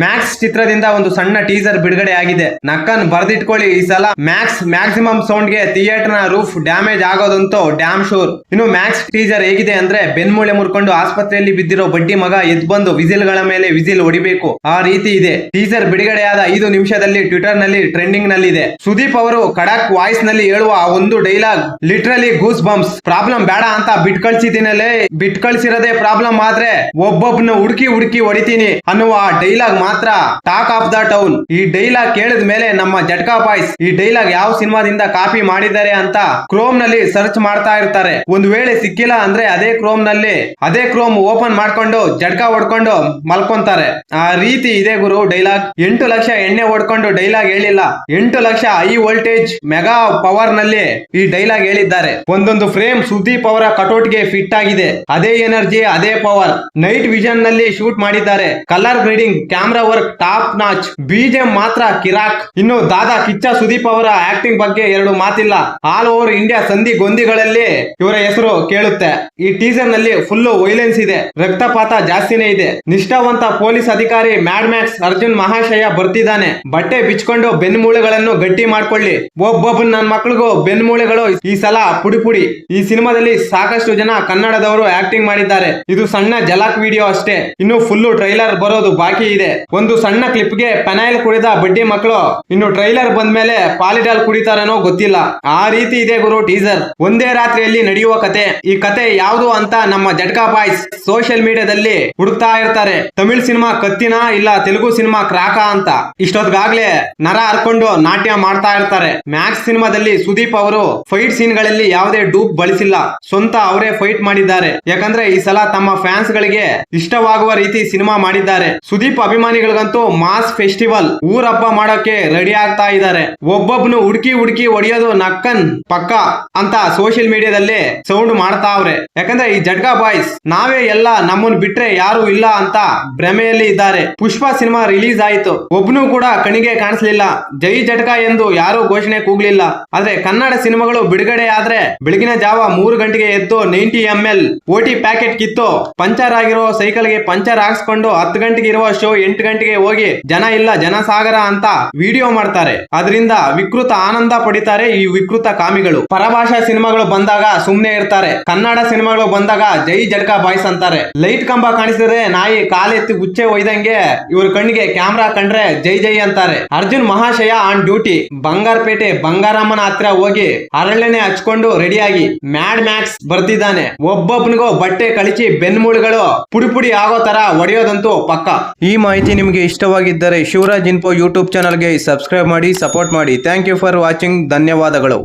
Max ಚಿತ್ರದಿಂದ ಒಂದು ಸಣ್ಣ ಟೀಸರ್ ಬಿಡುಗಡೆ ಆಗಿದೆ. ನಕ್ಕನ್ ಬರ್ದಿಟ್ಕೊಳ್ಳಿ, ಈ ಸಲ ಮ್ಯಾಕ್ಸಿಮಮ್ ಸೌಂಡ್ ಗೆ ಥಿಯೇಟರ್ ನ ರೂಫ್ ಡ್ಯಾಮೇಜ್ ಆಗೋದಂತೂ ಡ್ಯಾಮ್ ಶೂರ್. ಇನ್ನು ಮ್ಯಾಕ್ಸ್ ಟೀಸರ್ ಹೇಗಿದೆ ಅಂದ್ರೆ ಬೆನ್ಮೂಳೆ ಮುರ್ಕೊಂಡು ಆಸ್ಪತ್ರೆಯಲ್ಲಿ ಬಿದ್ದಿರೋ ಬಡ್ಡಿ ಮಗ ಎದ್ದು ಬಂದು ವಿಸಿಲ್ ಗಳ ಮೇಲೆ ವಿಸಿಲ್ ಹೊಡಿಬೇಕು, ಆ ರೀತಿ ಇದೆ. ಟೀಸರ್ ಬಿಡುಗಡೆಯಾದ 5 ನಿಮಿಷದಲ್ಲಿ ಟ್ವಿಟರ್ ನಲ್ಲಿ ಟ್ರೆಂಡಿಂಗ್ ನಲ್ಲಿ ಇದೆ. ಸುದೀಪ್ ಅವರು ಖಡಕ್ ವಾಯ್ಸ್ ನಲ್ಲಿ ಹೇಳುವ ಒಂದು dialogue literally goose bumps. Problem ಬೇಡ ಅಂತ ಬಿಟ್ ಕಳ್ಸಿರೋದೇ ಪ್ರಾಬ್ಲಮ್ ಆದ್ರೆ ಒಬ್ಬೊಬ್ಬನ ಹುಡುಕಿ ಹೊಡಿತೀನಿ ಅನ್ನುವ ಆ ಡೈಲಾಗ್ ಮಾತ್ರ ಟಾಕ್ ಆಫ್ ದ ಟೌನ್. ಈ ಡೈಲಾಗ್ ಕೇಳಿದ ಮೇಲೆ ನಮ್ಮ ಜಟ್ಕಾ ಬಾಯ್ಸ್ ಈ ಡೈಲಾಗ್ ಯಾವ ಸಿನಿಮಾದಿಂದ ಕಾಪಿ ಮಾಡಿದ್ದಾರೆ ಅಂತ ಕ್ರೋಮ್ ನಲ್ಲಿ ಸರ್ಚ್ ಮಾಡ್ತಾ ಇರ್ತಾರೆ. ಒಂದು ವೇಳೆ ಸಿಕ್ಕಿಲ್ಲ ಅಂದ್ರೆ ಅದೇ ಕ್ರೋಮ್ ಓಪನ್ ಮಾಡ್ಕೊಂಡು ಜಟ್ಕಾ ಹೊಡ್ಕೊಂಡು ಮಲ್ಕೊಂತಾರೆ. ಆ ರೀತಿ ಇದೆ ಗುರು ಡೈಲಾಗ್. 8 ಲಕ್ಷ ಎಣ್ಣೆ ಹೊಡ್ಕೊಂಡು ಡೈಲಾಗ್ ಹೇಳಿಲ್ಲ, 8 lakh high voltage mega power ನಲ್ಲಿ ಈ ಡೈಲಾಗ್ ಹೇಳಿದ್ದಾರೆ. ಒಂದೊಂದು ಫ್ರೇಮ್ ಸುದೀಪ್ ಅವರ ಕಟೌಟ್ ಗೆ ಫಿಟ್ ಆಗಿದೆ. ಅದೇ ಎನರ್ಜಿ, ಅದೇ ಪವರ್. ನೈಟ್ ವಿಷನ್ ನಲ್ಲಿ ಶೂಟ್ ಮಾಡಿದ್ದಾರೆ. Colour grading, camera work top notch, BGM ಮಾತ್ರ ಕಿರಾಕ್. ಇನ್ನು ದಾದಾ ಕಿಚ್ಚ ಸುದೀಪ್ ಅವರ ಆಕ್ಟಿಂಗ್ ಬಗ್ಗೆ 2 ಮಾತಿಲ್ಲ. ಆಲ್ ಓವರ್ ಇಂಡಿಯಾ ಸಂಧಿ ಗೊಂದಿಗಳಲ್ಲಿ ಇವರ ಹೆಸರು ಕೇಳುತ್ತೆ. ಈ ಟೀಸರ್ ನಲ್ಲಿ ಫುಲ್ ವೈಲೆನ್ಸ್ ಇದೆ, ರಕ್ತಪಾತ ಜಾಸ್ತಿನೇ ಇದೆ. ನಿಷ್ಠಾವಂತ ಪೊಲೀಸ್ ಅಧಿಕಾರಿ ಮ್ಯಾಡ್ ಮ್ಯಾಕ್ಸ್ ಅರ್ಜುನ್ ಮಹಾಶಯ ಬರ್ತಿದ್ದಾನೆ. ಬಟ್ಟೆ ಬಿಚ್ಕೊಂಡು ಬೆನ್ಮೂಳೆಗಳನ್ನು ಗಟ್ಟಿ ಮಾಡ್ಕೊಳ್ಳಿ. ಒಬ್ಬೊಬ್ಬ ನನ್ನ ಮಕ್ಳಿಗೂ ಬೆನ್ಮೂಳೆಗಳು ಈ ಸಲ ಪುಡಿ. ಈ ಸಿನಿಮಾದಲ್ಲಿ ಸಾಕಷ್ಟು ಜನ ಕನ್ನಡದವರು ಆಕ್ಟಿಂಗ್ ಮಾಡಿದ್ದಾರೆ. ಇದು ಸಣ್ಣ ಜಲಕ್ ವಿಡಿಯೋ ಅಷ್ಟೇ, ಇನ್ನು ಫುಲ್ ಟ್ರೈಲರ್ ಬರೋದು ಬಾಕಿ ಇದೆ. ಒಂದು ಸಣ್ಣ ಕ್ಲಿಪ್ ಗೆ ಪೆನೈಲ್ ಕುಡಿದ ಬಡ್ಡಿ ಮಕ್ಕಳು ಇನ್ನು ಟ್ರೈಲರ್ ಬಂದ್ಮೇಲೆ ಪಾಲಿಡಾಲ್ ಕುಡಿತಾರೇನೋ ಗೊತ್ತಿಲ್ಲ. ಆ ರೀತಿ ಇದೆ ಗುರು ಟೀಸರ್. ಒಂದೇ ರಾತ್ರಿಯಲ್ಲಿ ನಡೆಯುವ ಕತೆ. ಈ ಕತೆ ಯಾವುದು ಅಂತ ನಮ್ಮ ಜಟ್ಕಾ ಬಾಯ್ಸ್ ಸೋಷಿಯಲ್ ಮೀಡಿಯಾದಲ್ಲಿ ಹುಡುಕ್ತಾ ಇರ್ತಾರೆ. ತಮಿಳ್ ಸಿನಿಮಾ ಕತ್ತಿನ ಇಲ್ಲ ತೆಲುಗು ಸಿನಿಮಾ ಕ್ರಾಕ ಅಂತ ಇಷ್ಟೊತ್ತಿಗಾಗ್ಲೇ ನರ ಹರ್ಕೊಂಡು ನಾಟ್ಯ ಮಾಡ್ತಾ ಇರ್ತಾರೆ. ಮ್ಯಾಕ್ಸ್ ಸಿನಿಮಾದಲ್ಲಿ ಸುದೀಪ್ ಅವರು ಫೈಟ್ ಸೀನ್ ಗಳಲ್ಲಿ ಯಾವುದೇ ಡೂಪ್ ಬಳಸಿಲ್ಲ, ಸ್ವಂತ ಅವರೇ ಫೈಟ್ ಮಾಡಿದ್ದಾರೆ. ಯಾಕಂದ್ರೆ ಈ ಸಲ ತಮ್ಮ ಫ್ಯಾನ್ಸ್ ಗಳಿಗೆ ಇಷ್ಟವಾಗುವ ರೀತಿ ಸಿನಿಮಾ ಮಾಡಿದ್ದಾರೆ. ಸುದೀಪ್ ಅಭಿಮಾನಿಗಳಿಗಂತೂ ಮಾಸ್ ಫೆಸ್ಟಿವಲ್ ಊರ್ ಹಬ್ಬ ಮಾಡೋಕೆ ರೆಡಿ ಆಗ್ತಾ ಇದ್ದಾರೆ. ಒಬ್ಬೊಬ್ನು ಹುಡುಕಿ ಹೊಡೆಯೋದು ನಕ್ಕನ್ ಪಕ್ಕ ಅಂತ ಸೋಷಿಯಲ್ ಮೀಡಿಯಾದಲ್ಲಿ ಸೌಂಡ್ ಮಾಡ್ತಾ ಅವ್ರೆ. ಯಾಕಂದ್ರೆ ಈ ಜಟ್ಕಾ ಬಾಯ್ಸ್ ನಾವೇ ಎಲ್ಲ, ನಮ್ಮನ್ ಬಿಟ್ರೆ ಯಾರು ಇಲ್ಲ ಅಂತ ಭ್ರಮೆಯಲ್ಲಿ ಇದ್ದಾರೆ. ಪುಷ್ಪ ಸಿನಿಮಾ ರಿಲೀಸ್ ಆಯ್ತು, ಒಬ್ನು ಕೂಡ ಕಣಿಗೆ ಕಾಣಿಸ್ಲಿಲ್ಲ. ಜೈ ಜಟ್ಕಾ ಎಂದು ಯಾರು ಘೋಷಣೆ ಕೂಗ್ಲಿಲ್ಲ. ಆದ್ರೆ ಕನ್ನಡ ಸಿನಿಮಾಗಳು ಬಿಡುಗಡೆ ಆದ್ರೆ ಬೆಳಗಿನ ಜಾವ 3 ಗಂಟೆಗೆ ಎದ್ದು 90 ml ಓಟಿ ಪ್ಯಾಕೆಟ್ ಕಿತ್ತು ಪಂಚರ್ ಆಗಿರೋ ಸೈಕಲ್ ಗೆ ಪಂಚರ್ ಹಾಕ್ಸ್ಕೊಂಡು 10 ಗಂಟೆಗೆ ಇರುವ ಶೋ 8 ಗಂಟೆಗೆ ಹೋಗಿ ಜನ ಇಲ್ಲ ಜನಸಾಗರ ಅಂತ ವಿಡಿಯೋ ಮಾಡ್ತಾರೆ. ಅದರಿಂದ ವಿಕೃತ ಆನಂದ ಪಡಿತಾರೆ ಈ ವಿಕೃತ ಕಾಮಿಗಳು. ಪರಭಾಷಾ ಸಿನಿಮಾಗಳು ಬಂದಾಗ ಸುಮ್ನೆ ಇರ್ತಾರೆ, ಕನ್ನಡ ಸಿನಿಮಾಗಳು ಬಂದಾಗ ಜೈ ಜಟ್ಕಾ ಬಾಯ್ಸ್ ಅಂತಾರೆ. ಲೈಟ್ ಕಂಬ ಕಾಣಿಸಿದ್ರೆ ನಾಯಿ ಕಾಲೆತ್ತಿ ಉಚ್ಚೆ ಒಯ್ದಂಗೆ ಇವ್ರ ಕಣ್ಣಿಗೆ ಕ್ಯಾಮ್ರಾ ಕಂಡ್ರೆ ಜೈ ಅಂತಾರೆ. ಅರ್ಜುನ್ ಮಹಾಶಯ ಆನ್ ಡ್ಯೂಟಿ. ಬಂಗಾರಪೇಟೆ ಬಂಗಾರಮ್ಮನ ಹತ್ರ ಹೋಗಿ ಹರಳೆಣ್ಣೆ ಹಚ್ಕೊಂಡು ರೆಡಿಯಾಗಿ ಮ್ಯಾಡ್ ಮ್ಯಾಕ್ಸ್ ಬರ್ತಿದ್ದಾನೆ. ಒಬ್ಬೊಬ್ಬನಿಗೂ ಬಟ್ಟೆ ಕಳಿಸಿ ಬೆನ್ಮೂಳುಗಳು ಪುಡಿ ಆಗೋ ತರ ಹೊಡೆಯೋದಂತೂ ಪಕ್ಕ. ಈ ಮಾಹಿತಿ ನಿಮಗೆ ಇಷ್ಟವಾಗಿದ್ದರೆ ಶಿವರಾಜ್ ಇನ್ಫೋ ಯೂಟ್ಯೂಬ್ ಚಾನಲ್ಗೆ ಸಬ್ಸ್ಕ್ರೈಬ್ ಮಾಡಿ, ಸಪೋರ್ಟ್ ಮಾಡಿ. Thank you for watching. ಧನ್ಯವಾದಗಳು.